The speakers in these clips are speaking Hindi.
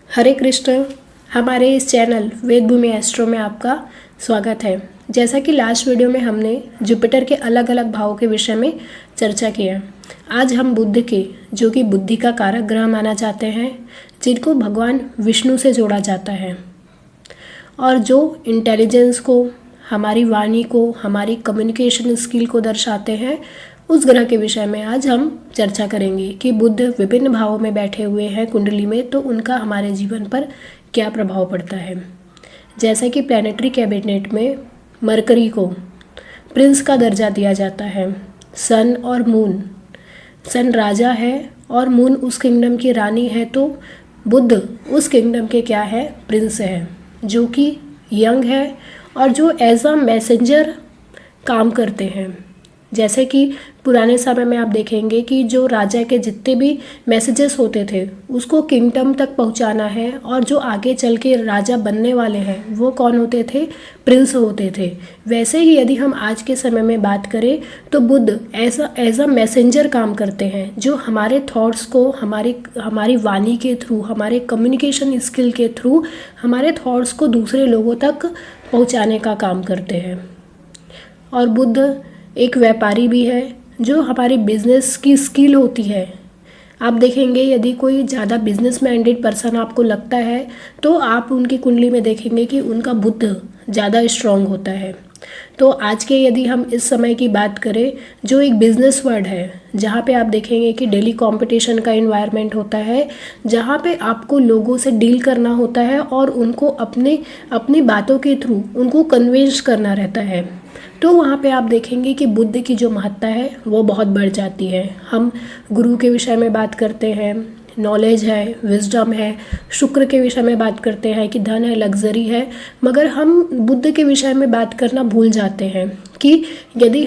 हरे कृष्ण। हमारे इस चैनल वेद भूमि एस्ट्रो में आपका स्वागत है। जैसा कि लास्ट वीडियो में हमने जुपिटर के अलग अलग भावों के विषय में चर्चा किया, आज हम बुध के, जो कि बुद्धि का कारक ग्रह माना जाते हैं, जिनको भगवान विष्णु से जोड़ा जाता है और जो इंटेलिजेंस को, हमारी वाणी को, हमारी कम्युनिकेशन स्किल को दर्शाते हैं, उस ग्रह के विषय में आज हम चर्चा करेंगे कि बुध विभिन्न भावों में बैठे हुए हैं कुंडली में, तो उनका हमारे जीवन पर क्या प्रभाव पड़ता है। जैसा कि प्लैनेटरी कैबिनेट में मरकरी को प्रिंस का दर्जा दिया जाता है, सन और मून, सन राजा है और मून उस किंगडम की रानी है, तो बुध उस किंगडम के क्या है, प्रिंस है, जो कि यंग है और जो एज अ मैसेंजर काम करते हैं। जैसे कि पुराने समय में आप देखेंगे कि जो राजा के जितने भी मैसेजेस होते थे उसको किंगडम तक पहुंचाना है, और जो आगे चल के राजा बनने वाले हैं वो कौन होते थे, प्रिंस होते थे। वैसे ही यदि हम आज के समय में बात करें तो बुध एज अ मैसेंजर काम करते हैं, जो हमारे थॉट्स को हमारी वाणी के थ्रू, हमारे कम्युनिकेशन स्किल के थ्रू हमारे थॉट्स को दूसरे लोगों तक पहुँचाने का काम करते हैं। और बुध एक व्यापारी भी है, जो हमारी बिजनेस की स्किल होती है। आप देखेंगे यदि कोई ज़्यादा बिजनेस माइंडेड पर्सन आपको लगता है तो आप उनकी कुंडली में देखेंगे कि उनका बुध ज़्यादा स्ट्रांग होता है। तो आज के यदि हम इस समय की बात करें, जो एक बिजनेस वर्ल्ड है, जहाँ पे आप देखेंगे कि डेली कंपटीशन का एनवायरनमेंट होता है, जहाँ पे आपको लोगों से डील करना होता है और उनको अपनी बातों के थ्रू उनको कन्विंस करना रहता है, तो वहाँ पे आप देखेंगे कि बुद्ध की जो महत्ता है वो बहुत बढ़ जाती है। हम गुरु के विषय में बात करते हैं, नॉलेज है, विजडम है, शुक्र के विषय में बात करते हैं कि धन है, लग्जरी है, मगर हम बुद्ध के विषय में बात करना भूल जाते हैं कि यदि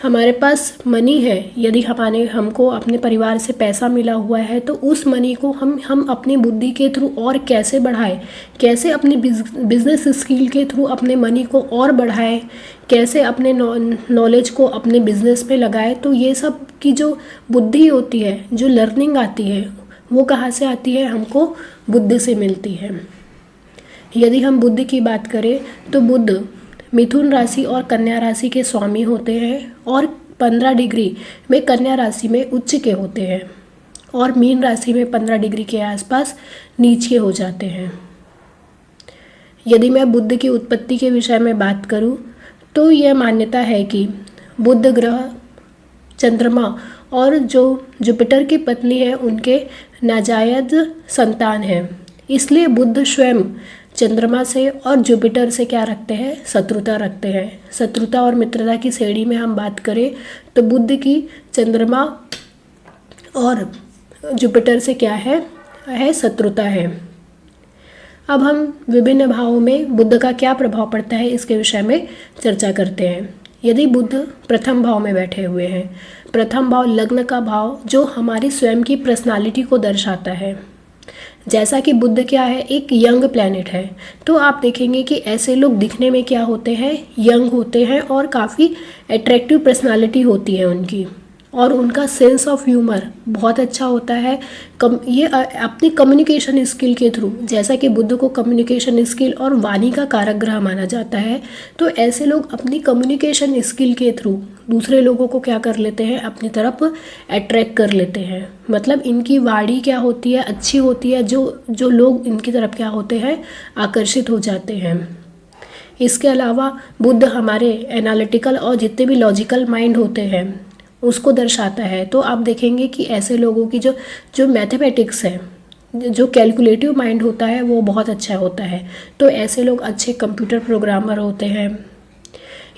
हमारे पास मनी है, यदि हमको अपने परिवार से पैसा मिला हुआ है, तो उस मनी को हम अपनी बुद्धि के थ्रू और कैसे बढ़ाएं, कैसे अपनी बिजनेस स्किल के थ्रू अपने मनी को और बढ़ाएं, कैसे अपने नॉलेज को अपने बिजनेस में लगाएं। तो ये सब की जो बुद्धि होती है, जो लर्निंग आती है, वो कहाँ से आती है, हमको बुद्ध से मिलती है। यदि हम बुद्ध की बात करें तो बुद्ध मिथुन राशि और कन्या राशि के स्वामी होते हैं और 15 डिग्री में कन्या राशि में उच्च के होते हैं और मीन राशि में 15 डिग्री के आसपास नीच के हो जाते हैं। यदि मैं बुद्ध की उत्पत्ति के विषय में बात करूं तो यह मान्यता है कि बुध ग्रह, चंद्रमा और जो जुपिटर की पत्नी है उनके नाजायज संतान हैं, इसलिए बुध स्वयं चंद्रमा से और जुपिटर से क्या रखते हैं, शत्रुता रखते हैं। शत्रुता और मित्रता की श्रेणी में हम बात करें तो बुध की चंद्रमा और जुपिटर से क्या है शत्रुता है। अब हम विभिन्न भावों में बुध का क्या प्रभाव पड़ता है इसके विषय में चर्चा करते हैं। यदि बुध प्रथम भाव में बैठे हुए हैं, प्रथम भाव लग्न का भाव, जो हमारी स्वयं की पर्सनालिटी को दर्शाता है। जैसा कि बुध क्या है, एक यंग प्लैनेट है, तो आप देखेंगे कि ऐसे लोग दिखने में क्या होते हैं, यंग होते हैं और काफ़ी अट्रैक्टिव पर्सनालिटी होती है उनकी, और उनका सेंस ऑफ ह्यूमर बहुत अच्छा होता है। ये अपनी कम्युनिकेशन स्किल के थ्रू, जैसा कि बुध को कम्युनिकेशन स्किल और वाणी का कारक ग्रह माना जाता है, तो ऐसे लोग अपनी कम्युनिकेशन स्किल के थ्रू दूसरे लोगों को क्या कर लेते हैं, अपनी तरफ अट्रैक्ट कर लेते हैं। मतलब इनकी वाणी क्या होती है, अच्छी होती है, जो लोग इनकी तरफ क्या होते हैं, आकर्षित हो जाते हैं। इसके अलावा बुध हमारे एनालिटिकल और जितने भी लॉजिकल माइंड होते हैं उसको दर्शाता है। तो आप देखेंगे कि ऐसे लोगों की जो मैथमेटिक्स है, जो कैलकुलेटिव माइंड होता है, वो बहुत अच्छा होता है। तो ऐसे लोग अच्छे कंप्यूटर प्रोग्रामर होते हैं,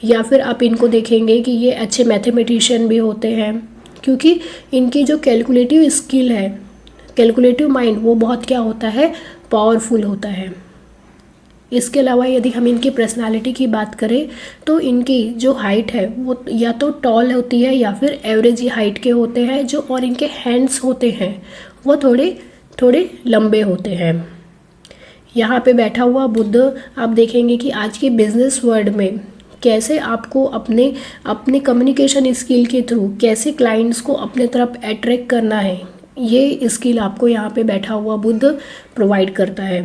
या फिर आप इनको देखेंगे कि ये अच्छे मैथमेटिशियन भी होते हैं, क्योंकि इनकी जो कैलकुलेटिव स्किल है, कैलकुलेटिव माइंड, वो बहुत क्या होता है, पावरफुल होता है। इसके अलावा यदि हम इनकी पर्सनालिटी की बात करें तो इनकी जो हाइट है वो या तो टॉल होती है या फिर एवरेज हाइट के होते हैं, जो और इनके हैंड्स होते हैं वो थोड़े लंबे होते हैं। यहाँ पे बैठा हुआ बुध आप देखेंगे कि आज के बिजनेस वर्ल्ड में कैसे आपको अपने कम्युनिकेशन स्किल के थ्रू कैसे क्लाइंट्स को अपने तरफ अट्रैक्ट करना है, ये स्किल आपको यहाँ पे बैठा हुआ बुध प्रोवाइड करता है।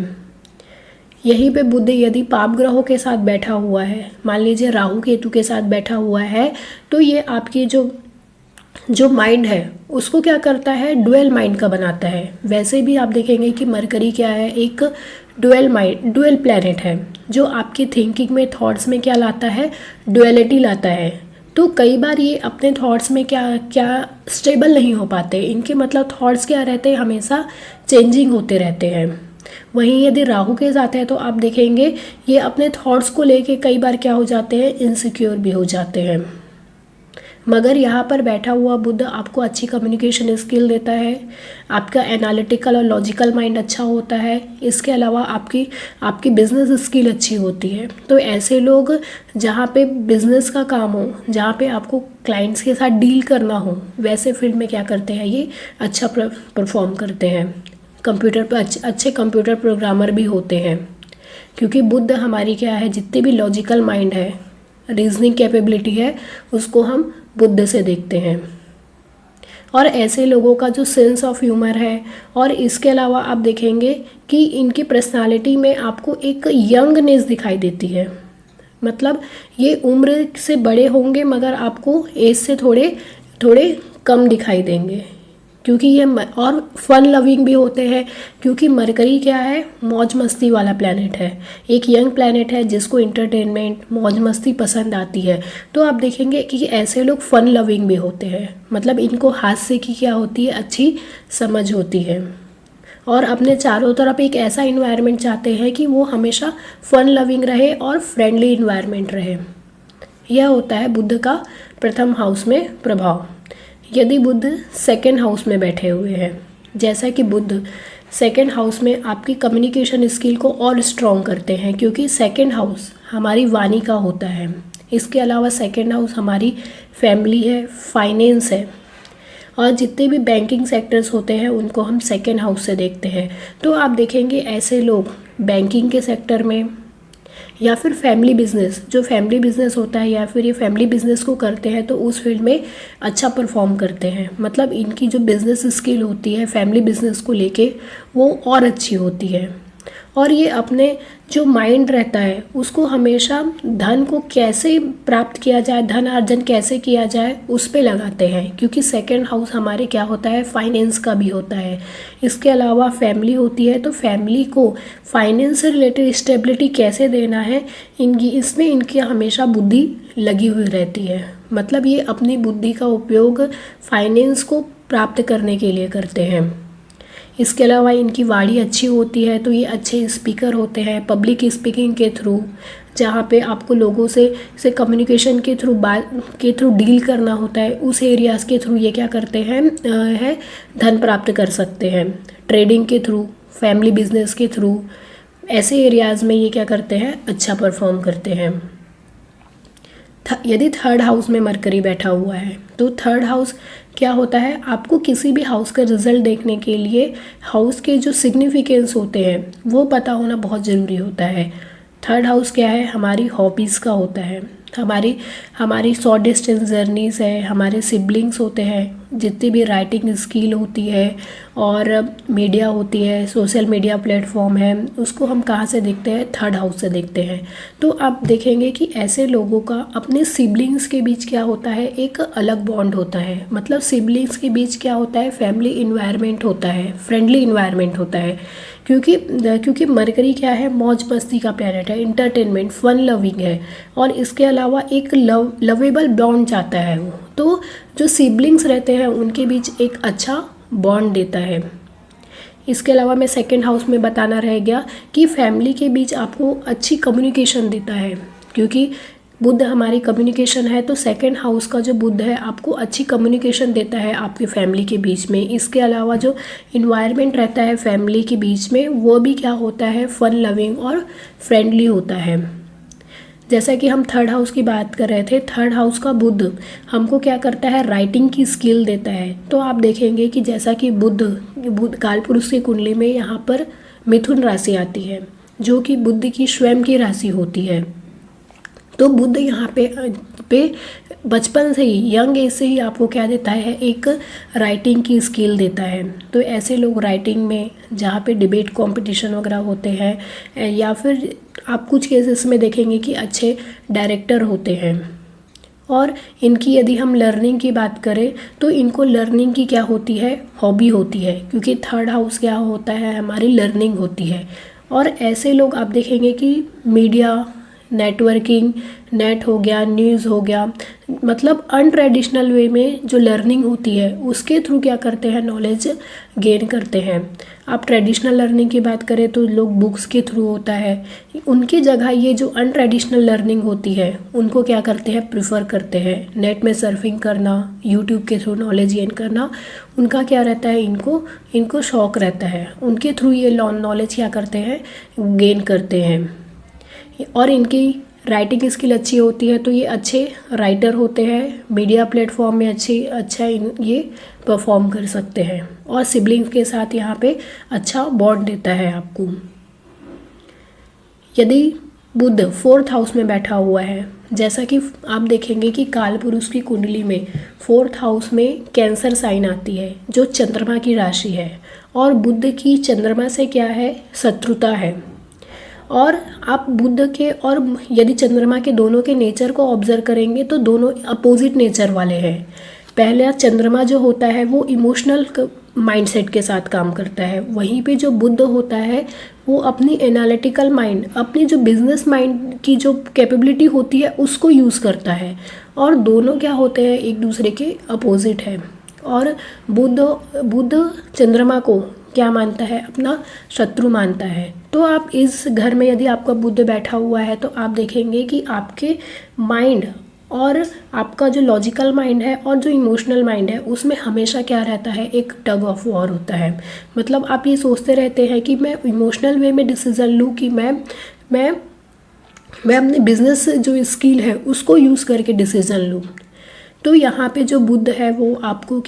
यहीं पे बुध यदि पाप ग्रहों के साथ बैठा हुआ है, मान लीजिए राहु केतु के साथ बैठा हुआ है, तो ये आपकी जो माइंड है उसको क्या करता है, डुअल माइंड का बनाता है। वैसे भी आप देखेंगे कि मरकरी क्या है, एक डुअल प्लैनेट है, जो आपकी थिंकिंग में, थॉट्स में क्या लाता है, डुअलिटी लाता है। तो कई बार ये अपने थॉट्स में क्या स्टेबल नहीं हो पाते, इनके मतलब थॉट्स क्या रहते हैं, हमेशा चेंजिंग होते रहते हैं। वहीं यदि राहु के साथ है तो आप देखेंगे ये अपने थॉट्स को लेके कई बार क्या हो जाते हैं, इनसिक्योर भी हो जाते हैं। मगर यहाँ पर बैठा हुआ बुध आपको अच्छी कम्युनिकेशन स्किल देता है, आपका एनालिटिकल और लॉजिकल माइंड अच्छा होता है। इसके अलावा आपकी बिजनेस स्किल अच्छी होती है। तो ऐसे लोग जहाँ पे बिजनेस का काम हो, जहाँ पे आपको क्लाइंट्स के साथ डील करना हो, वैसे फील्ड में क्या करते हैं, ये अच्छा परफॉर्म करते हैं। कंप्यूटर पर अच्छे कंप्यूटर प्रोग्रामर भी होते हैं, क्योंकि बुध हमारी क्या है, जितनी भी लॉजिकल माइंड है, रीजनिंग कैपेबिलिटी है, उसको हम बुध से देखते हैं। और ऐसे लोगों का जो सेंस ऑफ ह्यूमर है, और इसके अलावा आप देखेंगे कि इनकी पर्सनालिटी में आपको एक यंगनेस दिखाई देती है। मतलब ये उम्र से बड़े होंगे मगर आपको एज से थोड़े कम दिखाई देंगे, क्योंकि ये और फन लविंग भी होते हैं, क्योंकि मरकरी क्या है, मौज मस्ती वाला प्लैनेट है, एक यंग प्लैनेट है जिसको इंटरटेनमेंट, मौज मस्ती पसंद आती है। तो आप देखेंगे कि ऐसे लोग फन लविंग भी होते हैं, मतलब इनको हास्य की क्या होती है, अच्छी समझ होती है, और अपने चारों तरफ एक ऐसा इन्वायरमेंट चाहते हैं कि वो हमेशा फन लविंग रहे और फ्रेंडली इन्वायरमेंट रहे। यह होता है बुध का प्रथम हाउस में प्रभाव। यदि बुध सेकेंड हाउस में बैठे हुए हैं, जैसा कि बुध सेकेंड हाउस में आपकी कम्युनिकेशन स्किल को और स्ट्रॉन्ग करते हैं, क्योंकि सेकेंड हाउस हमारी वाणी का होता है। इसके अलावा सेकेंड हाउस हमारी फैमिली है, फाइनेंस है, और जितने भी बैंकिंग सेक्टर्स होते हैं उनको हम सेकेंड हाउस से देखते हैं। तो आप देखेंगे ऐसे लोग बैंकिंग के सेक्टर में, या फिर फैमिली बिजनेस, जो फैमिली बिजनेस होता है, या फिर ये फैमिली बिजनेस को करते हैं तो उस फील्ड में अच्छा परफॉर्म करते हैं। मतलब इनकी जो बिजनेस स्किल होती है फैमिली बिजनेस को लेके, वो और अच्छी होती है। और ये अपने जो माइंड रहता है उसको हमेशा धन को कैसे प्राप्त किया जाए, धन अर्जन कैसे किया जाए, उस पे लगाते हैं, क्योंकि सेकंड हाउस हमारे क्या होता है, फाइनेंस का भी होता है। इसके अलावा फैमिली होती है, तो फैमिली को फाइनेंस से रिलेटेड स्टेबिलिटी कैसे देना है, इसमें इनकी हमेशा बुद्धि लगी हुई रहती है। मतलब ये अपनी बुद्धि का उपयोग फाइनेंस को प्राप्त करने के लिए करते हैं। इसके अलावा इनकी वाणी अच्छी होती है, तो ये अच्छे स्पीकर होते हैं पब्लिक स्पीकिंग के थ्रू, जहाँ पे आपको लोगों से कम्युनिकेशन के थ्रू डील करना होता है, उस एरियाज़ के थ्रू ये क्या करते हैं, है धन प्राप्त कर सकते हैं। ट्रेडिंग के थ्रू, फैमिली बिजनेस के थ्रू, ऐसे एरियाज़ में ये क्या करते हैं, अच्छा परफॉर्म करते हैं। यदि थर्ड हाउस में मरकरी बैठा हुआ है, तो थर्ड हाउस क्या होता है, आपको किसी भी हाउस का रिजल्ट देखने के लिए हाउस के जो सिग्निफिकेंस होते हैं वो पता होना बहुत ज़रूरी होता है। थर्ड हाउस क्या है, हमारी हॉबीज़ का होता है, हमारी शॉर्ट डिस्टेंस जर्नीज़ है, हमारे सिबलिंग्स होते हैं, जितनी भी राइटिंग स्किल होती है, और मीडिया होती है, सोशल मीडिया प्लेटफॉर्म है, उसको हम कहाँ से देखते हैं, थर्ड हाउस से देखते हैं। तो आप देखेंगे कि ऐसे लोगों का अपने सिबलिंग्स के बीच क्या होता है, एक अलग बॉन्ड होता है। मतलब सिबलिंग्स के बीच क्या होता है, फैमिली इन्वायरमेंट होता है, फ्रेंडली इन्वायरमेंट होता है, क्योंकि मरकरी क्या है, मौज मस्ती का प्लैनेट है, इंटरटेनमेंट, फन लविंग है, और इसके अलावा एक लवेबल बॉन्ड चाहता है वो। तो जो सिबलिंग्स रहते हैं उनके बीच एक अच्छा बॉन्ड देता है। इसके अलावा मैं सेकंड हाउस में बताना रह गया कि फैमिली के बीच आपको अच्छी कम्युनिकेशन देता है, क्योंकि बुध हमारी कम्युनिकेशन है, तो सेकंड हाउस का जो बुध है आपको अच्छी कम्युनिकेशन देता है आपके फैमिली के बीच में। इसके अलावा जो इन्वायरमेंट रहता है फैमिली के बीच में, वो भी क्या होता है, फन लविंग और फ्रेंडली होता है। जैसा कि हम थर्ड हाउस की बात कर रहे थे, थर्ड हाउस का बुध हमको क्या करता है, राइटिंग की स्किल देता है। तो आप देखेंगे कि जैसा कि बुध कालपुरुष की कुंडली में यहाँ पर मिथुन राशि आती है, जो कि बुध की स्वयं की राशि होती है। तो बुध यहाँ पे पे बचपन से ही, यंग एज से ही आपको क्या देता है, एक राइटिंग की स्किल देता है। तो ऐसे लोग राइटिंग में, जहाँ पे डिबेट कंपटीशन वगैरह होते हैं, या फिर आप कुछ केसेस में देखेंगे कि अच्छे डायरेक्टर होते हैं। और इनकी यदि हम लर्निंग की बात करें तो इनको लर्निंग की क्या होती है, हॉबी होती है, क्योंकि थर्ड हाउस क्या होता है, हमारी लर्निंग होती है। और ऐसे लोग आप देखेंगे कि मीडिया, नेटवर्किंग, नेट हो गया, न्यूज़ हो गया, मतलब अनट्रेडिशनल वे में जो लर्निंग होती है उसके थ्रू क्या करते हैं, नॉलेज गेन करते हैं। आप ट्रेडिशनल लर्निंग की बात करें तो लोग बुक्स के थ्रू होता है, उनकी जगह ये जो अनट्रेडिशनल लर्निंग होती है उनको क्या करते हैं, प्रिफर करते हैं। नेट में सर्फिंग करना, यूट्यूब के थ्रू नॉलेज गेन करना, उनका क्या रहता है, इनको शौक रहता है, उनके थ्रू ये नॉलेज क्या करते हैं, गेन करते हैं। और इनकी राइटिंग स्किल अच्छी होती है तो ये अच्छे राइटर होते हैं, मीडिया प्लेटफॉर्म में ये परफॉर्म कर सकते हैं। और सिबलिंग्स के साथ यहाँ पे अच्छा बॉन्ड देता है आपको। यदि बुध फोर्थ हाउस में बैठा हुआ है, जैसा कि आप देखेंगे कि काल पुरुष की कुंडली में फोर्थ हाउस में कैंसर साइन आती है जो चंद्रमा की राशि है, और बुध की चंद्रमा से क्या है, शत्रुता है। और आप बुध के और यदि चंद्रमा के दोनों के नेचर को ऑब्जर्व करेंगे तो दोनों अपोजिट नेचर वाले हैं। पहला चंद्रमा जो होता है वो इमोशनल माइंडसेट के साथ काम करता है, वहीं पे जो बुध होता है वो अपनी एनालिटिकल माइंड, अपनी जो बिजनेस माइंड की जो कैपेबिलिटी होती है उसको यूज़ करता है। और दोनों क्या होते हैं, एक दूसरे के अपोजिट है। और बुध चंद्रमा को क्या मानता है, अपना शत्रु मानता है। तो आप इस घर में यदि आपका बुध बैठा हुआ है तो आप देखेंगे कि आपके माइंड और आपका जो लॉजिकल माइंड है और जो इमोशनल माइंड है उसमें हमेशा क्या रहता है, एक टग ऑफ वॉर होता है। मतलब आप ये सोचते रहते हैं कि मैं इमोशनल वे में डिसीज़न लूँ कि मैं अपने बिजनेस जो स्किल है उसको यूज़ करके डिसीज़न लूँ। तो यहाँ पे जो बुध है वो आपको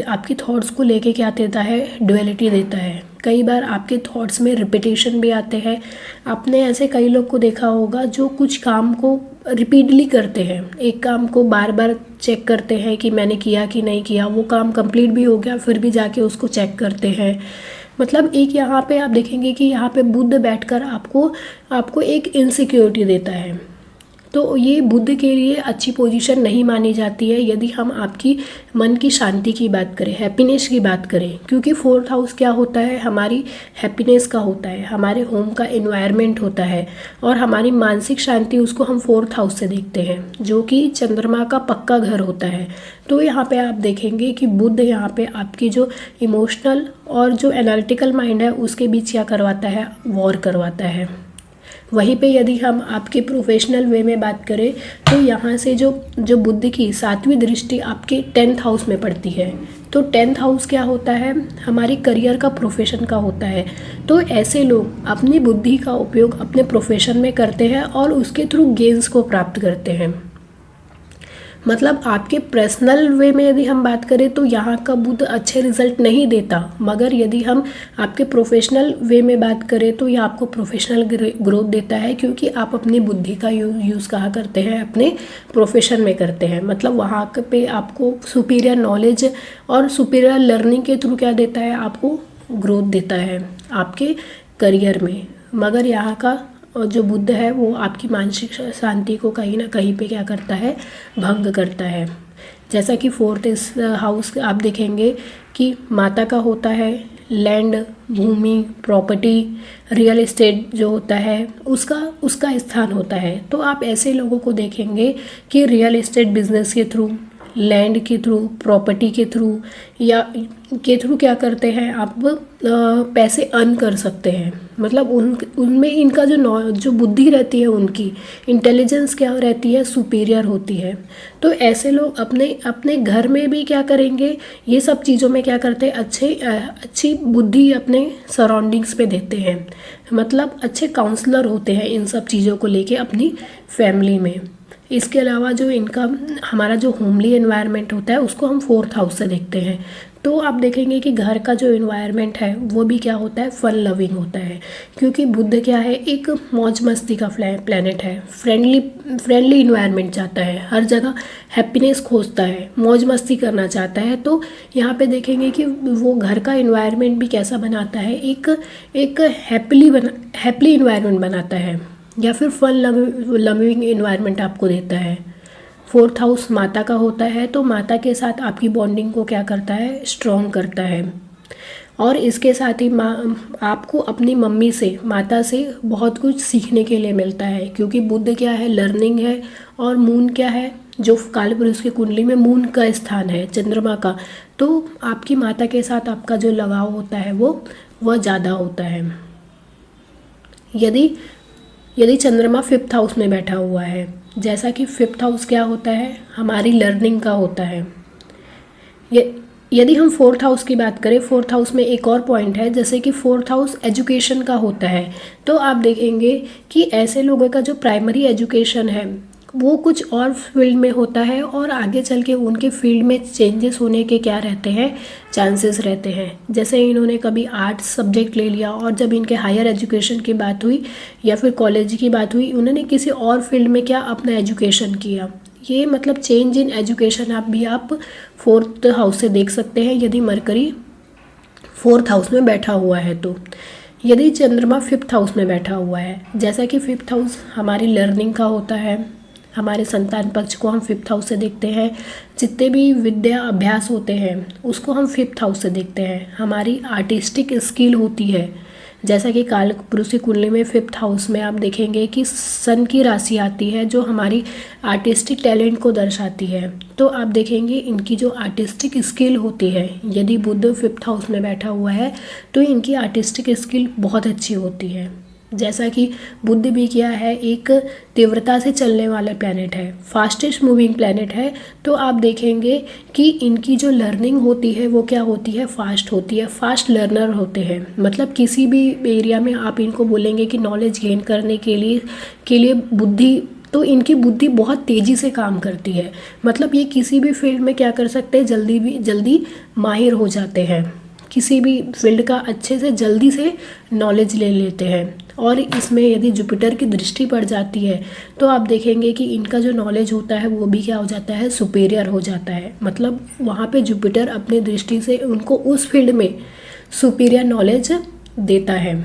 आपकी थॉट्स को लेके क्या देता है, ड्युअलिटी देता है। कई बार आपके थॉट्स में रिपीटेशन भी आते हैं। आपने ऐसे कई लोग को देखा होगा जो कुछ काम को रिपीटली करते हैं, एक काम को बार बार चेक करते हैं कि मैंने किया कि नहीं किया, वो काम कंप्लीट भी हो गया फिर भी जाके उसको चेक करते हैं। मतलब एक यहाँ पे आप देखेंगे कि यहाँ पे बुध बैठकर आपको एक इनसिक्योरिटी देता है। तो ये बुध के लिए अच्छी पोजीशन नहीं मानी जाती है यदि हम आपकी मन की शांति की बात करें, हैप्पीनेस की बात करें, क्योंकि फोर्थ हाउस क्या होता है, हमारी हैप्पीनेस का होता है, हमारे होम का एनवायरनमेंट होता है, और हमारी मानसिक शांति उसको हम फोर्थ हाउस से देखते हैं, जो कि चंद्रमा का पक्का घर होता है। तो यहाँ पे आप देखेंगे कि बुध यहाँ पे आपकी जो इमोशनल और जो एनालिटिकल माइंड है उसके बीच क्या करवाता है, वॉर करवाता है। वहीं पे यदि हम आपके प्रोफेशनल वे में बात करें तो यहाँ से जो बुध की 7वीं दृष्टि आपके 10th हाउस में पड़ती है। तो 10th हाउस क्या होता है, हमारी करियर का, प्रोफेशन का होता है। तो ऐसे लोग अपनी बुद्धि का उपयोग अपने प्रोफेशन में करते हैं और उसके थ्रू गेन्स को प्राप्त करते हैं। मतलब आपके पर्सनल वे में यदि हम बात करें तो यहाँ का बुध अच्छे रिजल्ट नहीं देता, मगर यदि हम आपके प्रोफेशनल वे में बात करें तो यह आपको प्रोफेशनल ग्रोथ देता है, क्योंकि आप अपनी बुद्धि का यूज़ कहाँ करते हैं, अपने प्रोफेशन में करते हैं। मतलब वहाँ पे आपको सुपीरियर नॉलेज और सुपीरियर लर्निंग के थ्रू क्या देता है, आपको ग्रोथ देता है आपके करियर में। मगर यहाँ का जो बुध है वो आपकी मानसिक शांति को कहीं ना कहीं पे क्या करता है, भंग करता है। जैसा कि 4th हाउस आप देखेंगे कि माता का होता है, लैंड, भूमि, प्रॉपर्टी, रियल एस्टेट जो होता है उसका स्थान होता है। तो आप ऐसे लोगों को देखेंगे कि रियल एस्टेट बिजनेस के थ्रू, लैंड के थ्रू, प्रॉपर्टी के थ्रू क्या करते हैं, आप पैसे अर्न कर सकते हैं। मतलब उनमें इनका जो बुद्धि रहती है, उनकी इंटेलिजेंस क्या रहती है, सुपीरियर होती है। तो ऐसे लोग अपने घर में भी क्या करेंगे, ये सब चीज़ों में क्या करते हैं, अच्छी बुद्धि अपने सराउंडिंग्स पे देते हैं। मतलब अच्छे काउंसलर होते हैं इन सब चीज़ों को लेके अपनी फैमिली में। इसके अलावा जो हमारा जो होमली एनवायरनमेंट होता है उसको हम 4th हाउस से देखते हैं। तो आप देखेंगे कि घर का जो इन्वायरमेंट है वो भी क्या होता है, फन लविंग होता है, क्योंकि बुध क्या है, एक मौज मस्ती का प्लैनेट है, फ्रेंडली इन्वायरमेंट चाहता है, हर जगह हैप्पीनेस खोजता है, मौज मस्ती करना चाहता है। तो यहाँ पे देखेंगे कि वो घर का इन्वायरमेंट भी कैसा बनाता है, एक हैप्पी इन्वायरमेंट बनाता है, या फिर फन लविंग इन्वायरमेंट आपको देता है। फोर्थ हाउस माता का होता है, तो माता के साथ आपकी बॉन्डिंग को क्या करता है, स्ट्रॉन्ग करता है। और इसके साथ ही आपको अपनी मम्मी से, माता से बहुत कुछ सीखने के लिए मिलता है, क्योंकि बुध क्या है, लर्निंग है, और मून क्या है, जो कालपुरुष की कुंडली में मून का स्थान है, चंद्रमा का। तो आपकी माता के साथ आपका जो लगाव होता है वह ज़्यादा होता है। यदि चंद्रमा फिफ्थ हाउस में बैठा हुआ है, जैसा कि फिफ्थ हाउस क्या होता है, हमारी लर्निंग का होता है। यदि हम फोर्थ हाउस की बात करें, फोर्थ हाउस में एक और पॉइंट है, जैसे कि फोर्थ हाउस एजुकेशन का होता है। तो आप देखेंगे कि ऐसे लोगों का जो प्राइमरी एजुकेशन है वो कुछ और फील्ड में होता है, और आगे चल के उनके फील्ड में चेंजेस होने के क्या रहते हैं, चांसेस रहते हैं। जैसे इन्होंने कभी आर्ट्स सब्जेक्ट ले लिया, और जब इनके हायर एजुकेशन की बात हुई या फिर कॉलेज की बात हुई, उन्होंने किसी और फील्ड में क्या अपना एजुकेशन किया। ये मतलब चेंज इन एजुकेशन आप फोर्थ हाउस से देख सकते हैं, यदि मरकरी फोर्थ हाउस में बैठा हुआ है। तो यदि चंद्रमा फिफ्थ हाउस में बैठा हुआ है, जैसा कि फिफ्थ हाउस हमारी लर्निंग का होता है, हमारे संतान पक्ष को हम फिफ्थ हाउस से देखते हैं, जितने भी विद्या अभ्यास होते हैं उसको हम फिफ्थ हाउस से देखते हैं। हमारी आर्टिस्टिक स्किल होती है, जैसा कि कालपुरुष की कुंडली में फिफ्थ हाउस में आप देखेंगे कि सन की राशि आती है, जो हमारी आर्टिस्टिक टैलेंट को दर्शाती है। तो आप देखेंगे इनकी जो आर्टिस्टिक स्किल होती है, यदि बुध फिफ्थ हाउस में बैठा हुआ है तो इनकी आर्टिस्टिक स्किल बहुत अच्छी होती है। जैसा कि बुध भी क्या है, एक तीव्रता से चलने वाला प्लैनेट है, फास्टेस्ट मूविंग प्लैनेट है। तो आप देखेंगे कि इनकी जो लर्निंग होती है वो क्या होती है, फास्ट होती है, फास्ट लर्नर होते हैं। मतलब किसी भी एरिया में आप इनको बोलेंगे कि नॉलेज गेन करने के लिए बुद्धि, तो इनकी बुद्धि बहुत तेज़ी से काम करती है। मतलब ये किसी भी फील्ड में क्या कर सकते हैं, जल्दी माहिर हो जाते हैं, किसी भी फील्ड का अच्छे से जल्दी से नॉलेज ले लेते हैं। और इसमें यदि जुपिटर की दृष्टि पड़ जाती है तो आप देखेंगे कि इनका जो नॉलेज होता है वो भी क्या हो जाता है, सुपीरियर हो जाता है। मतलब वहाँ पे जुपिटर अपनी दृष्टि से उनको उस फील्ड में सुपीरियर नॉलेज देता है।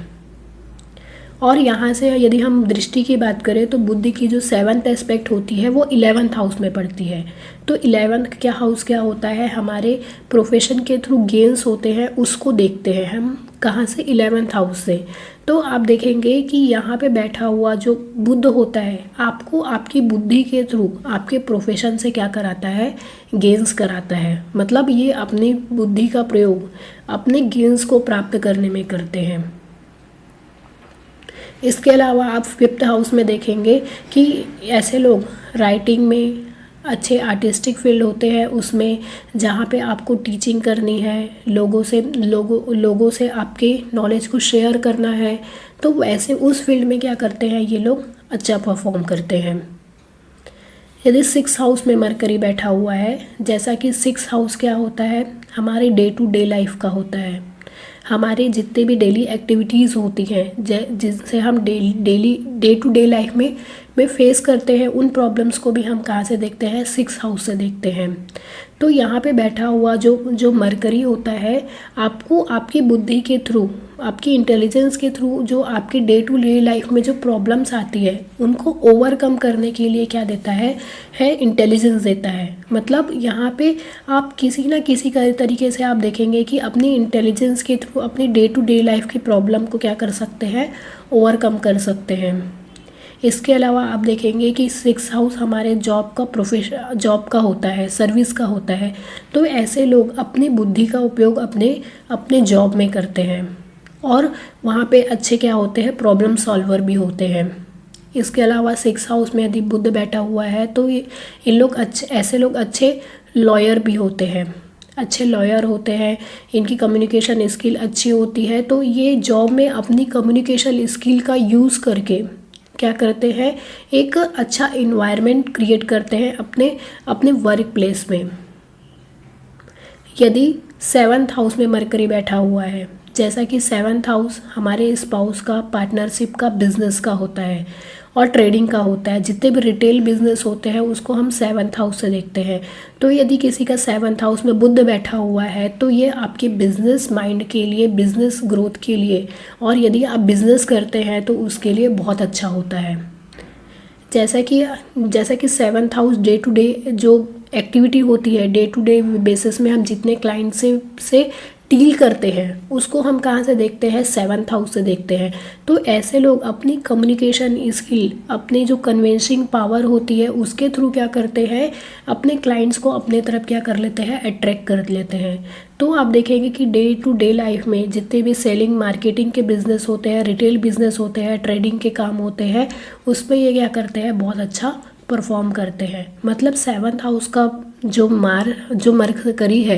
और यहाँ से यदि हम दृष्टि की बात करें तो बुध की जो 7th एस्पेक्ट होती है वो 11th हाउस में पड़ती है। तो 11th क्या हाउस क्या होता है, हमारे प्रोफेशन के थ्रू गेन्स होते हैं, उसको देखते हैं हम कहाँ से, 11th हाउस से। तो आप देखेंगे कि यहाँ पे बैठा हुआ जो बुध होता है आपको आपकी बुद्धि के थ्रू आपके प्रोफेशन से क्या कराता है, गेन्स कराता है। मतलब ये अपनी बुद्धि का प्रयोग अपने गेन्स को प्राप्त करने में करते हैं। इसके अलावा आप फिफ्थ हाउस में देखेंगे कि ऐसे लोग राइटिंग में अच्छे आर्टिस्टिक फील्ड होते हैं, उसमें जहाँ पे आपको टीचिंग करनी है, लोगों से आपके नॉलेज को शेयर करना है, तो वैसे उस फील्ड में क्या करते हैं ये लोग, अच्छा परफॉर्म करते हैं। यदि 6th हाउस में मरकरी बैठा हुआ है, जैसा कि 6th हाउस क्या होता है, हमारे डे टू डे लाइफ का होता है, हमारे जितने भी डेली एक्टिविटीज़ होती हैं जिनसे हम डे टू डे लाइफ में फेस करते हैं, उन प्रॉब्लम्स को भी हम कहाँ से देखते हैं, 6th हाउस से देखते हैं। तो यहाँ पे बैठा हुआ जो मरकरी होता है, आपको आपकी बुद्धि के थ्रू, आपकी इंटेलिजेंस के थ्रू जो आपके डे टू डे लाइफ में जो प्रॉब्लम्स आती है उनको ओवरकम करने के लिए क्या देता है इंटेलिजेंस देता है। मतलब यहाँ पे आप किसी ना किसी तरीके से आप देखेंगे कि अपनी इंटेलिजेंस के थ्रू अपनी डे टू डे लाइफ की प्रॉब्लम को क्या कर सकते हैं, ओवरकम कर सकते हैं। इसके अलावा आप देखेंगे कि 6th हाउस हमारे जॉब का होता है, सर्विस का होता है। तो ऐसे लोग अपनी बुद्धि का उपयोग अपने जॉब में करते हैं, और वहाँ पे अच्छे क्या होते हैं, प्रॉब्लम सॉल्वर भी होते हैं। इसके अलावा 6th हाउस में यदि बुध बैठा हुआ है तो ऐसे लोग अच्छे लॉयर भी होते हैं, अच्छे लॉयर होते हैं, इनकी कम्युनिकेशन स्किल अच्छी होती है। तो ये जॉब में अपनी कम्युनिकेशन स्किल का यूज़ करके क्या करते हैं, एक अच्छा इन्वायरमेंट क्रिएट करते हैं अपने वर्क प्लेस में। यदि सेवन्थ हाउस में मरकरी बैठा हुआ है। जैसा कि सेवन्थ हाउस हमारे स्पाउस का, पार्टनरशिप का, बिजनेस का होता है और ट्रेडिंग का होता है। जितने भी रिटेल बिजनेस होते हैं उसको हम सेवन्थ हाउस से देखते हैं। तो यदि किसी का सेवन्थ हाउस में बुध बैठा हुआ है तो ये आपके बिजनेस माइंड के लिए, बिजनेस ग्रोथ के लिए, और यदि आप बिजनेस करते हैं तो उसके लिए बहुत अच्छा होता है। जैसा कि seventh house day to day जो एक्टिविटी होती है, डे टू डे बेसिस में हम जितने क्लाइंट से डील करते हैं उसको हम कहाँ से देखते हैं, सेवन्थ हाउस से देखते हैं। तो ऐसे लोग अपनी कम्युनिकेशन स्किल, अपनी जो कन्विंसिंग पावर होती है उसके थ्रू क्या करते हैं, अपने क्लाइंट्स को अपने तरफ क्या कर लेते हैं, अट्रैक्ट कर लेते हैं। तो आप देखेंगे कि डे टू डे लाइफ में जितने भी सेलिंग मार्केटिंग के बिजनेस होते हैं, रिटेल बिजनेस होते हैं, ट्रेडिंग के काम होते हैं, उसमें ये क्या करते हैं, बहुत अच्छा परफॉर्म करते हैं। मतलब सेवन्थ हाउस का जो मरकरी है,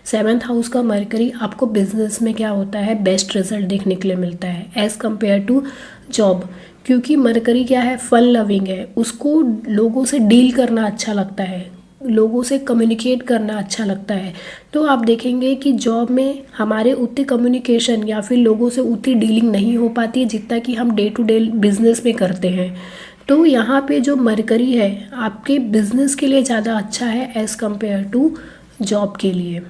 सेवन्थ हाउस का मरकरी आपको बिजनेस में क्या होता है, बेस्ट रिजल्ट देखने के लिए मिलता है एज़ कम्पेयर टू जॉब। क्योंकि मरकरी क्या है, फन लविंग है, उसको लोगों से डील करना अच्छा लगता है, लोगों से कम्युनिकेट करना अच्छा लगता है। तो आप देखेंगे कि जॉब में हमारे उतनी कम्युनिकेशन या फिर लोगों से उतनी डीलिंग नहीं हो पाती है जितना कि हम डे टू डे बिजनेस में करते हैं। तो यहाँ पे जो मरकरी है आपके बिजनेस के लिए ज़्यादा अच्छा है एज़ कम्पेयर टू जॉब के लिए।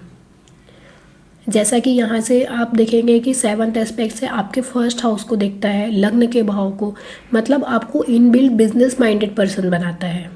जैसा कि यहाँ से आप देखेंगे कि सेवन्थ एस्पेक्ट से आपके फर्स्ट हाउस को देखता है, लग्न के भाव को, मतलब आपको इनबिल्ट बिजनेस माइंडेड पर्सन बनाता है।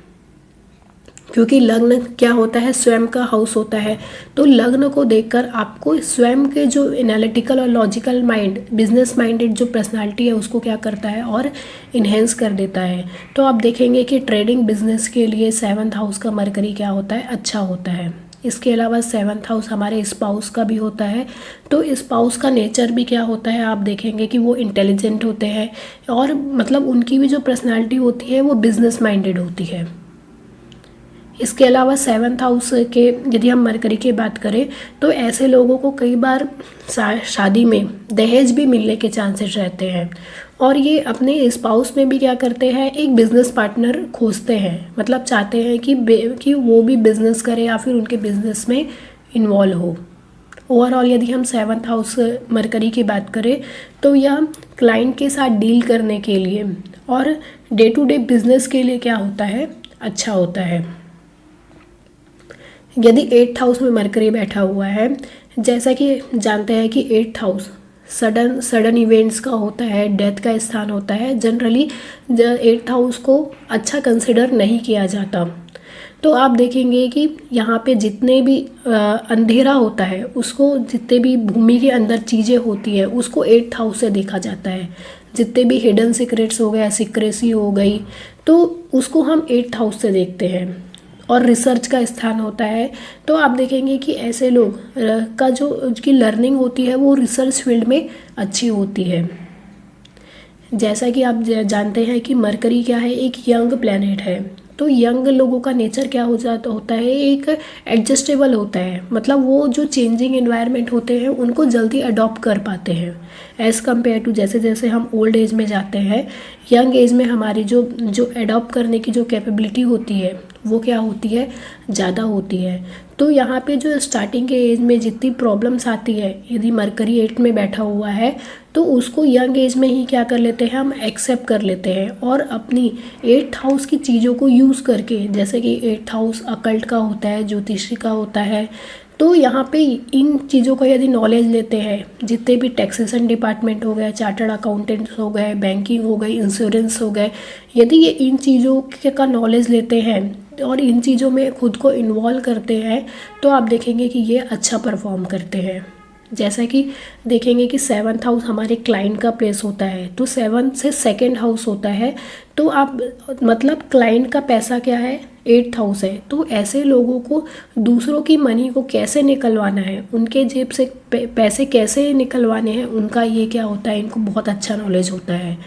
क्योंकि लग्न क्या होता है, स्वयं का हाउस होता है। तो लग्न को देखकर आपको स्वयं के जो एनालिटिकल और लॉजिकल माइंड, बिजनेस माइंडेड जो पर्सनालिटी है उसको क्या करता है और इन्हेंस कर देता है। तो आप देखेंगे कि ट्रेडिंग बिजनेस के लिए सेवन्थ हाउस का मरकरी क्या होता है, अच्छा होता है। इसके अलावा सेवन्थ हाउस हमारे स्पाउस का भी होता है। तो स्पाउस का नेचर भी क्या होता है, आप देखेंगे कि वो इंटेलिजेंट होते हैं और मतलब उनकी भी जो पर्सनालिटी होती है वो बिजनेस माइंडेड होती है। इसके अलावा सेवन्थ हाउस के यदि हम मरकरी की बात करें तो ऐसे लोगों को कई बार शादी में दहेज भी मिलने के चांसेस रहते हैं। और ये अपने स्पाउस में भी क्या करते हैं, एक बिजनेस पार्टनर खोजते हैं, मतलब चाहते हैं कि वो भी बिजनेस करे या फिर उनके बिजनेस में इन्वॉल्व हो। ओवरऑल यदि हम सेवन्थ हाउस मरकरी की बात करें तो यह क्लाइंट के साथ डील करने के लिए और डे टू डे बिजनेस के लिए क्या होता है, अच्छा होता है। यदि एट्थ हाउस में मरकरी बैठा हुआ है, जैसा कि जानते हैं कि एट्थ हाउस सडन इवेंट्स का होता है, डेथ का स्थान होता है। जनरली एट्थ हाउस को अच्छा कंसिडर नहीं किया जाता। तो आप देखेंगे कि यहाँ पे जितने भी अंधेरा होता है उसको, जितने भी भूमि के अंदर चीज़ें होती है उसको एट्थ हाउस से देखा जाता है। जितने भी हिडन सीक्रेट्स हो गया, सीक्रेसी हो गई, तो उसको हम एट्थ हाउस से देखते हैं। और रिसर्च का स्थान होता है। तो आप देखेंगे कि ऐसे लोग का जो उनकी लर्निंग होती है वो रिसर्च फील्ड में अच्छी होती है। जैसा कि आप जानते हैं कि मरकरी क्या है, एक यंग प्लैनेट है। तो यंग लोगों का नेचर क्या होता है, एक एडजस्टेबल होता है। मतलब वो जो चेंजिंग एनवायरनमेंट होते हैं उनको जल्दी अडॉप्ट कर पाते हैं एज़ कम्पेयर टू जैसे जैसे हम ओल्ड एज में जाते हैं। यंग एज में हमारी जो अडॉप्ट करने की जो कैपेबिलिटी होती है वो क्या होती है, ज़्यादा होती है। तो यहाँ पे जो स्टार्टिंग के एज में जितनी प्रॉब्लम्स आती है, यदि मरकरी 8 में बैठा हुआ है तो उसको यंग एज में ही क्या कर लेते हैं, हम एक्सेप्ट कर लेते हैं और अपनी 8th हाउस की चीज़ों को यूज़ करके, जैसे कि 8th हाउस अकल्ट का होता है, ज्योतिषी का होता है। तो यहाँ पे इन चीज़ों का यदि नॉलेज लेते हैं, जितने भी टैक्सेशन डिपार्टमेंट हो गए, चार्टर्ड अकाउंटेंट्स हो गए, बैंकिंग हो गई, इंश्योरेंस हो गए, यदि ये इन चीज़ों का नॉलेज लेते हैं और इन चीज़ों में खुद को इन्वॉल्व करते हैं तो आप देखेंगे कि ये अच्छा परफॉर्म करते हैं। जैसा कि देखेंगे कि सेवन्थ हाउस हमारे क्लाइंट का प्लेस होता है, तो सेवन्थ से सेकंड हाउस होता है। तो आप मतलब क्लाइंट का पैसा क्या है, 8th हाउस है। तो ऐसे लोगों को दूसरों की मनी को कैसे निकलवाना है, उनके जेब से पैसे कैसे निकलवाने हैं, उनका ये क्या होता है, इनको बहुत अच्छा नॉलेज होता है।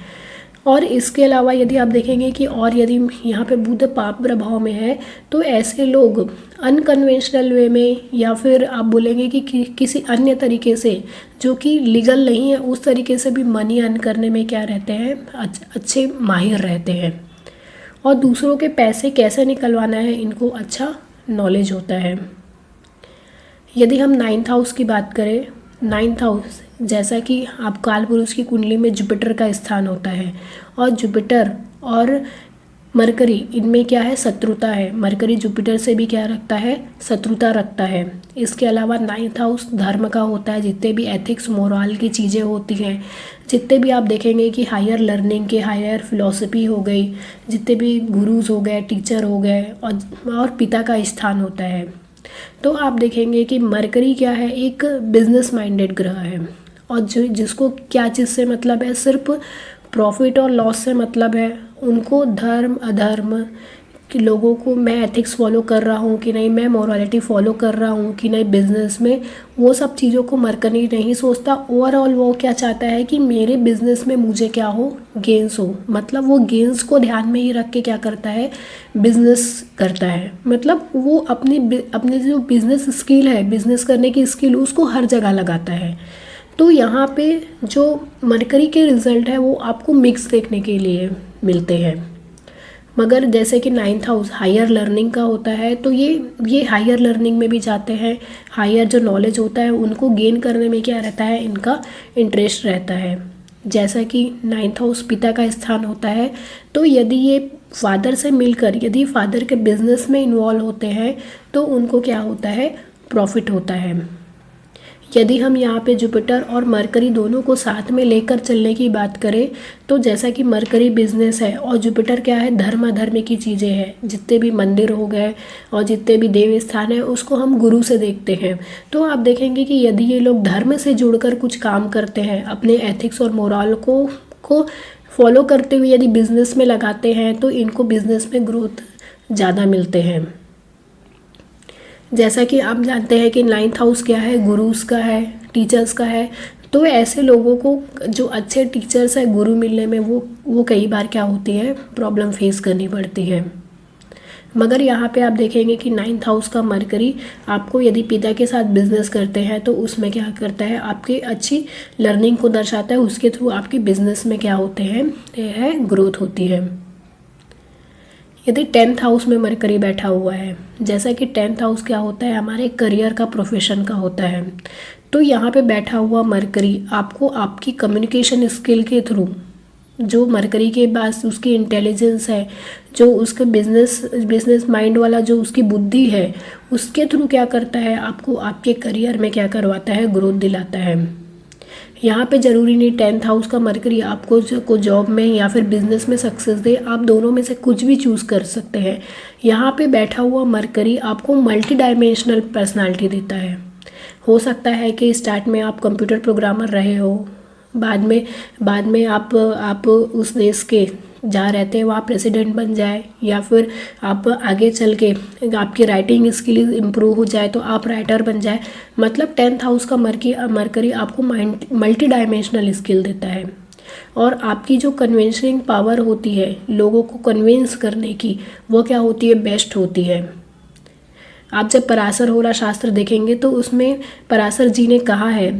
और इसके अलावा यदि आप देखेंगे कि और यदि यहाँ पे बुध पाप प्रभाव में है तो ऐसे लोग अनकन्वेंशनल वे में या फिर आप बोलेंगे कि किसी अन्य तरीके से जो कि लीगल नहीं है उस तरीके से भी मनी अर्न करने में क्या रहते हैं, अच्छे माहिर रहते हैं और दूसरों के पैसे कैसे निकलवाना है इनको अच्छा नॉलेज होता है। यदि हम 9th हाउस की बात करें, 9th हाउस जैसा कि आप काल पुरुष की कुंडली में जुपिटर का स्थान होता है, और जुपिटर और मरकरी इनमें क्या है, शत्रुता है। मरकरी जुपिटर से भी क्या रखता है, शत्रुता रखता है। इसके अलावा 9th हाउस धर्म का होता है। जितने भी एथिक्स मोरल की चीज़ें होती हैं, जितने भी आप देखेंगे कि हायर लर्निंग के, हायर फिलॉसफी हो गई, जितने भी गुरुज हो गए, टीचर हो गए, और पिता का स्थान होता है। तो आप देखेंगे कि मरकरी क्या है, एक बिजनेस माइंडेड ग्रह है, और जिसको क्या चीज़ से मतलब है, सिर्फ प्रॉफिट और लॉस से मतलब है। उनको धर्म अधर्म कि लोगों को मैं एथिक्स फॉलो कर रहा हूँ कि नहीं, मैं मोरालिटी फॉलो कर रहा हूँ कि नहीं बिजनेस में, वो सब चीज़ों को मरकरी नहीं सोचता। ओवरऑल वो क्या चाहता है कि मेरे बिजनेस में मुझे क्या हो, गेंस हो। मतलब वो गेंस को ध्यान में ही रख के क्या करता है, बिजनेस करता है। मतलब वो अपनी जो बिजनेस स्किल है, बिजनेस करने की स्किल, उसको हर जगह लगाता है। तो यहाँ पे जो मरकरी के रिजल्ट है वो आपको मिक्स देखने के लिए मिलते हैं। मगर जैसे कि 9th हाउस हायर लर्निंग का होता है, तो ये हायर लर्निंग में भी जाते हैं। हायर जो नॉलेज होता है उनको गेन करने में क्या रहता है, इनका इंटरेस्ट रहता है। जैसा कि 9th हाउस पिता का स्थान होता है, तो यदि ये फादर से मिलकर, यदि फादर के बिजनेस में इन्वॉल्व होते हैं, तो उनको क्या होता है, प्रॉफिट होता है। यदि हम यहाँ पे जुपिटर और मरकरी दोनों को साथ में लेकर चलने की बात करें, तो जैसा कि मरकरी बिजनेस है और जुपिटर क्या है, धर्म अधर्म की चीज़ें हैं। जितने भी मंदिर हो गए और जितने भी देव स्थान है, उसको हम गुरु से देखते हैं। तो आप देखेंगे कि यदि ये लोग धर्म से जुड़कर कुछ काम करते हैं, अपने एथिक्स और मोरल को फॉलो करते हुए यदि बिजनेस में लगाते हैं, तो इनको बिजनेस में ग्रोथ ज़्यादा मिलते हैं। जैसा कि आप जानते हैं कि 9th हाउस क्या है, गुरुस का है, टीचर्स का है। तो ऐसे लोगों को जो अच्छे टीचर्स है, गुरु मिलने में वो कई बार क्या होती है, प्रॉब्लम फेस करनी पड़ती है। मगर यहाँ पे आप देखेंगे कि 9th हाउस का मरकरी आपको यदि पिता के साथ बिजनेस करते हैं, तो उसमें क्या करता है, आपकी अच्छी लर्निंग को दर्शाता है। उसके थ्रू आपकी बिजनेस में क्या होते हैं, है ग्रोथ होती है। यदि 10th हाउस में मरकरी बैठा हुआ है, जैसा कि 10th हाउस क्या होता है, हमारे करियर का, प्रोफेशन का होता है। तो यहाँ पे बैठा हुआ मरकरी आपको आपकी कम्युनिकेशन स्किल के थ्रू, जो मरकरी के पास उसकी इंटेलिजेंस है, जो उसके बिजनेस माइंड वाला जो उसकी बुद्धि है, उसके थ्रू क्या करता है, आपको आपके करियर में क्या करवाता है, ग्रोथ दिलाता है। यहाँ पे ज़रूरी नहीं 10th हाउस का मरकरी आपको जॉब में या फिर बिजनेस में सक्सेस दे, आप दोनों में से कुछ भी चूज़ कर सकते हैं। यहाँ पे बैठा हुआ मरकरी आपको मल्टी डायमेंशनल पर्सनालिटी देता है। हो सकता है कि स्टार्ट में आप कंप्यूटर प्रोग्रामर रहे हो, बाद में आप उस देश के जहाँ रहते हैं वहाँ प्रेसिडेंट बन जाए, या फिर आप आगे चल के आपकी राइटिंग स्किल इम्प्रूव हो जाए तो आप राइटर बन जाए। मतलब 10th हाउस का मरकरी आपको मल्टी डायमेंशनल स्किल देता है। और आपकी जो कन्विंसिंग पावर होती है लोगों को कन्विंस करने की, वो क्या होती है, बेस्ट होती है। आप जब पराशर होरा शास्त्र देखेंगे तो उसमें पराशर जी ने कहा है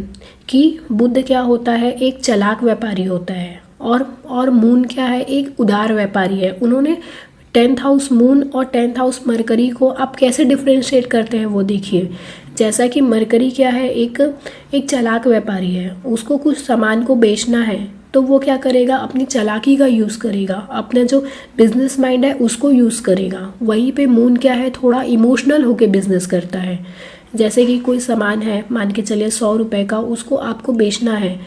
कि बुद्ध क्या होता है, एक चालाक व्यापारी होता है, और मून क्या है, एक उदार व्यापारी है। उन्होंने 10th हाउस मून और 10th हाउस मरकरी को आप कैसे डिफ्रेंशिएट करते हैं वो देखिए। जैसा कि मरकरी क्या है, एक चालाक व्यापारी है, उसको कुछ सामान को बेचना है, तो वो क्या करेगा, अपनी चालाकी का यूज़ करेगा, अपना जो बिजनेस माइंड है उसको यूज़ करेगा। वहीं पे मून क्या है, थोड़ा इमोशनल होके बिजनेस करता है। जैसे कि कोई सामान है, मान के चलिए 100 रुपये का, उसको आपको बेचना है,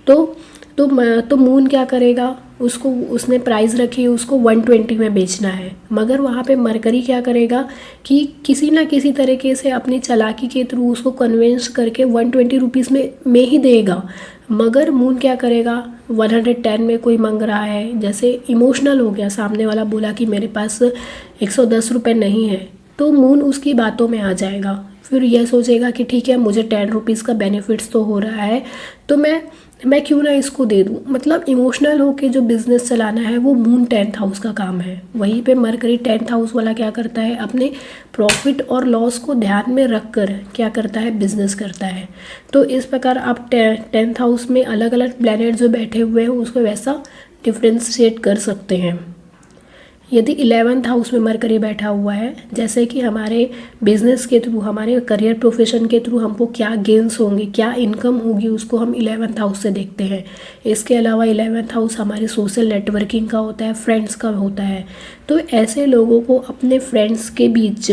तो मून क्या करेगा, उसने प्राइस रखी है, उसको 120 में बेचना है। मगर वहाँ पे मरकरी क्या करेगा कि किसी ना किसी तरीके से अपनी चालाकी के थ्रू उसको कन्विंस करके 120 रुपीज़ में ही देगा। मगर मून क्या करेगा, 110 में कोई मांग रहा है, जैसे इमोशनल हो गया, सामने वाला बोला कि मेरे पास 110 रुपये नहीं है, तो मून उसकी बातों में आ जाएगा। फिर यह सोचेगा कि ठीक है, मुझे 10 रुपीज़ का बेनिफिट्स तो हो रहा है, तो मैं क्यों ना इसको दे दूँ। मतलब इमोशनल होके जो बिज़नेस चलाना है वो मून 10th हाउस का काम है। वहीं पे मरकरी 10th हाउस वाला क्या करता है, अपने प्रॉफिट और लॉस को ध्यान में रख कर क्या करता है, बिजनेस करता है। तो इस प्रकार आप 10th हाउस में अलग अलग प्लैनेट जो बैठे हुए हैं उसको वैसा डिफ्रेंशिएट कर सकते हैं। यदि 11th हाउस में मरकरी बैठा हुआ है, जैसे कि हमारे बिजनेस के थ्रू, हमारे करियर प्रोफेशन के थ्रू हमको क्या गेन्स होंगे, क्या इनकम होगी, उसको हम 11th हाउस से देखते हैं। इसके अलावा 11th हाउस हमारे सोशल नेटवर्किंग का होता है, फ्रेंड्स का होता है। तो ऐसे लोगों को अपने फ्रेंड्स के बीच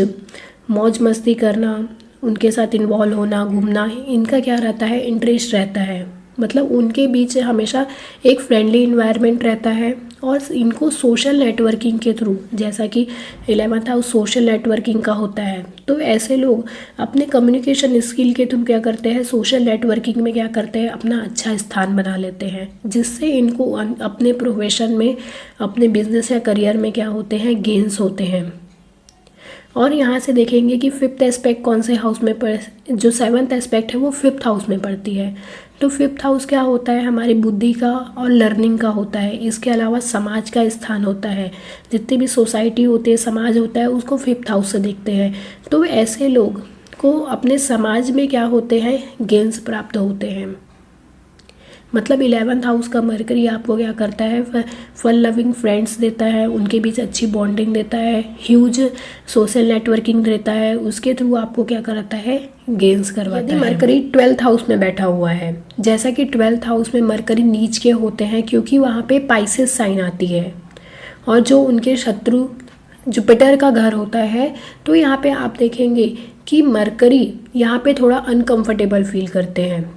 मौज मस्ती करना, उनके साथ इन्वॉल्व होना, घूमना, इनका क्या रहता है, इंटरेस्ट रहता है। मतलब उनके बीच हमेशा एक फ्रेंडली इन्वायरमेंट रहता है। और इनको सोशल नेटवर्किंग के थ्रू, जैसा कि 11th हाउस सोशल नेटवर्किंग का होता है, तो ऐसे लोग अपने कम्युनिकेशन स्किल के थ्रू क्या करते हैं, सोशल नेटवर्किंग में क्या करते हैं, अपना अच्छा स्थान बना लेते हैं, जिससे इनको अपने प्रोफेशन में, अपने बिजनेस या करियर में क्या होते हैं, गेन्स होते हैं। और यहाँ से देखेंगे कि 5th एस्पेक्ट कौन से हाउस में जो 7th एस्पेक्ट है वो 5th हाउस में पड़ती है। तो 5th हाउस क्या होता है, हमारी बुद्धि का और लर्निंग का होता है। इसके अलावा समाज का स्थान होता है, जितनी भी सोसाइटी होती है, समाज होता है, उसको 5th हाउस से देखते हैं। तो ऐसे लोग को अपने समाज में क्या होते हैं, गेन्स प्राप्त होते हैं। मतलब 11th हाउस का मरकरी आपको क्या करता है, फन लविंग फ्रेंड्स देता है, उनके बीच अच्छी बॉन्डिंग देता है, ह्यूज सोशल नेटवर्किंग देता है, उसके थ्रू आपको क्या कराता है, गेन्स करवाता है। मरकरी 12th हाउस में बैठा हुआ है, जैसा कि 12th हाउस में मरकरी नीच के होते हैं, क्योंकि वहाँ पे पाइसेस साइन आती है और जो उनके शत्रु जुपिटर का घर होता है। तो यहाँ पे आप देखेंगे कि मरकरी यहाँ पे थोड़ा अनकंफर्टेबल फील करते हैं,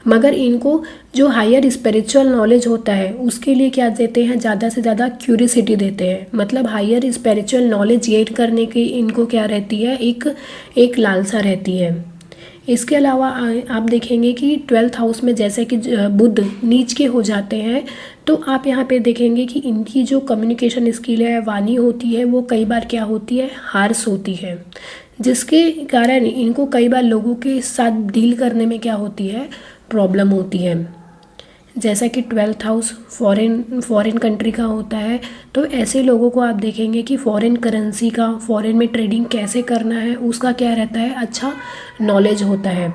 मगर इनको जो हायर स्पिरिचुअल नॉलेज होता है उसके लिए क्या देते हैं, ज़्यादा से ज़्यादा क्यूरियसिटी देते हैं। मतलब हायर स्पिरिचुअल नॉलेज गेन करने की इनको क्या रहती है, एक लालसा रहती है। इसके अलावा आप देखेंगे कि 12th हाउस में जैसे कि बुध नीच के हो जाते हैं, तो आप यहाँ पे देखेंगे कि इनकी जो कम्युनिकेशन स्किल है, वाणी होती है, वो कई बार क्या होती है, हार्श होती है, जिसके कारण इनको कई बार लोगों के साथ डील करने में क्या होती है, प्रॉब्लम होती है। जैसा कि 12th हाउस फॉरेन कंट्री का होता है, तो ऐसे लोगों को आप देखेंगे कि फॉरेन करेंसी का, फॉरेन में ट्रेडिंग कैसे करना है, उसका क्या रहता है, अच्छा नॉलेज होता है।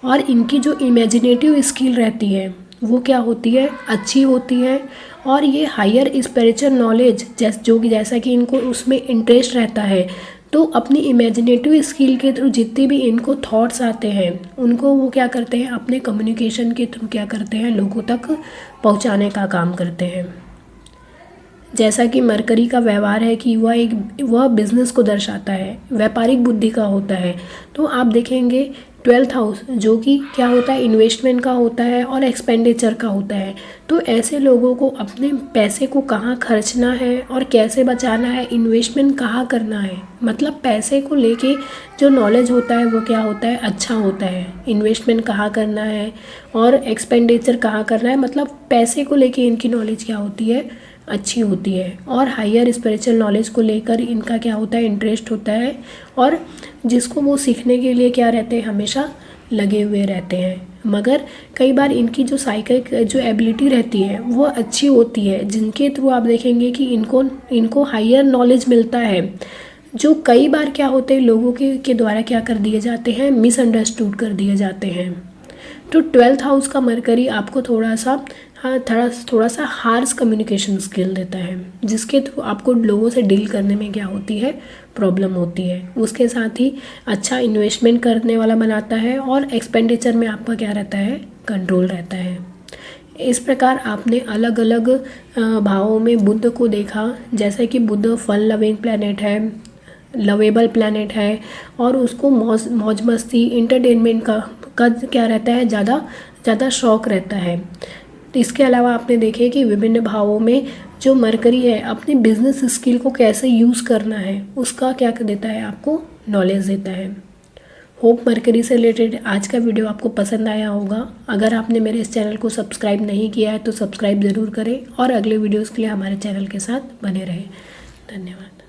और इनकी जो इमेजिनेटिव स्किल रहती है वो क्या होती है, अच्छी होती है। और ये हायर स्पिरिचुअल नॉलेज जैसा कि इनको उसमें इंटरेस्ट रहता है, तो अपनी इमेजिनेटिव स्किल के थ्रू जितने भी इनको थॉट्स आते हैं उनको वो क्या करते हैं, अपने कम्युनिकेशन के थ्रू क्या करते हैं, लोगों तक पहुंचाने का काम करते हैं। जैसा कि मरकरी का व्यवहार है कि वह बिजनेस को दर्शाता है, व्यापारिक बुद्धि का होता है। तो आप देखेंगे 12th हाउस जो कि क्या होता है, इन्वेस्टमेंट का होता है और एक्सपेंडिचर का होता है। तो ऐसे लोगों को अपने पैसे को कहाँ खर्चना है और कैसे बचाना है, इन्वेस्टमेंट कहाँ करना है, मतलब पैसे को लेके जो नॉलेज होता है वो क्या होता है, अच्छा होता है। इन्वेस्टमेंट कहाँ करना है और एक्सपेंडिचर कहाँ करना है, मतलब पैसे को लेके इनकी नॉलेज क्या होती है, अच्छी होती है। और हायर स्पिरिचुअल नॉलेज को लेकर इनका क्या होता है, इंटरेस्ट होता है, और जिसको वो सीखने के लिए क्या रहते हैं, हमेशा लगे हुए रहते हैं। मगर कई बार इनकी जो साइकिक जो एबिलिटी रहती है वो अच्छी होती है, जिनके थ्रू आप देखेंगे कि इनको हायर नॉलेज मिलता है, जो कई बार क्या होते हैं, लोगों के द्वारा क्या कर दिए जाते हैं, मिसअंडरस्टूड कर दिए जाते हैं। तो 12th हाउस का मरकरी आपको थोड़ा सा हार्श कम्युनिकेशन स्किल देता है, जिसके थ्रू आपको लोगों से डील करने में क्या होती है, प्रॉब्लम होती है। उसके साथ ही अच्छा इन्वेस्टमेंट करने वाला बनाता है और एक्सपेंडिचर में आपका क्या रहता है, कंट्रोल रहता है। इस प्रकार आपने अलग अलग भावों में बुध को देखा, जैसे कि बुध फन लविंग प्लैनेट है, लवेबल प्लैनेट है, और उसको मौज मस्ती इंटरटेनमेंट का क्या रहता है, ज़्यादा शौक रहता है। इसके अलावा आपने देखे कि विभिन्न भावों में जो मरकरी है अपनी बिजनेस स्किल को कैसे यूज़ करना है उसका क्या देता है, आपको नॉलेज देता है। होप मरकरी से रिलेटेड आज का वीडियो आपको पसंद आया होगा। अगर आपने मेरे इस चैनल को सब्सक्राइब नहीं किया है तो सब्सक्राइब ज़रूर करें और अगले वीडियोज़ के लिए हमारे चैनल के साथ बने रहें। धन्यवाद।